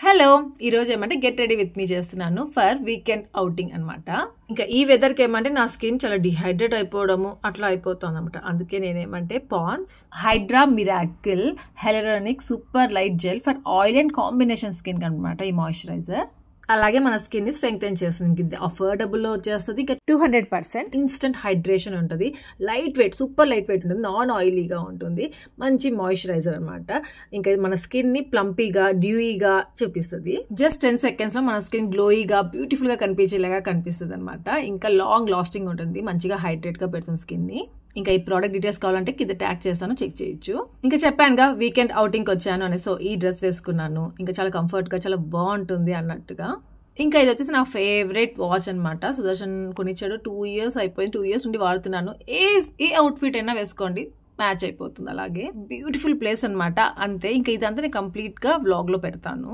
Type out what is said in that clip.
Hello ఈరోజు ఏమంటే get ready with me చేస్తున్నాను ఫర్ వీకెండ్ అవుటింగ్ అనమాట. ఇంకా ఈ వెదర్కి ఏమంటే నా స్కిన్ చాలా డిహైడ్రేట్ అయిపోవడము అట్లా అయిపోతుంది అనమాట. అందుకే నేనేమంటే Pond's hydra miracle hyaluronic super light gel for oil and combination skin అనమాట. ఈ మాయిశ్చరైజర్ అలాగే మన స్కిన్ ని స్ట్రెంగ్తెన్ చేస్తుంది. ఇది అఫోర్డబుల్ లో వచ్చేస్తుంది. ఇంకా 200% ఇన్స్టెంట్ హైడ్రేషన్ ఉంటుంది. Light weight, super light weight ఉంటుంది. నాన్ ఆయిలీగా ఉంటుంది. మంచి మాయిశ్చరైజర్ అనమాట. ఇంకా మన స్కిన్ ని ప్లంపీగా డ్యూయిగా చూపిస్తుంది. జస్ట్ 10 seconds లో మన స్కిన్ గ్లోయిగా బ్యూటిఫుల్ గా కనిపించేలాగా కనిపిస్తుంది అనమాట. ఇంకా లాంగ్ లాస్టింగ్ ఉంటుంది. మంచిగా హైడ్రేట్ గా పెడుతుంది స్కిన్ ని. ఇంకా ఈ ప్రోడక్ట్ డీటెయిల్స్ కావాలంటే కింద ట్యాగ్ చేస్తాను, చెక్ చేయొచ్చు. ఇంకా చెప్పానుగా వీకెండ్ అవుటింగ్కి వచ్చాను అని. సో ఈ డ్రెస్ వేసుకున్నాను. ఇంకా చాలా కంఫర్ట్గా చాలా బాగుంటుంది అన్నట్టుగా. ఇంకా ఇది వచ్చేసి నా ఫేవరెట్ వాచ్ అనమాట. సుదర్శన్ కొనిచ్చాడు. 2 years అయిపోయింది. 2 years నుండి వాడుతున్నాను. ఏ అవుట్ఫిట్ అయినా వేసుకోండి, మ్యాచ్ అయిపోతుంది. అలాగే బ్యూటిఫుల్ ప్లేస్ అనమాట. అంతే. ఇంకా ఇదంతా నేను కంప్లీట్గా వ్లాగ్లో పెడతాను.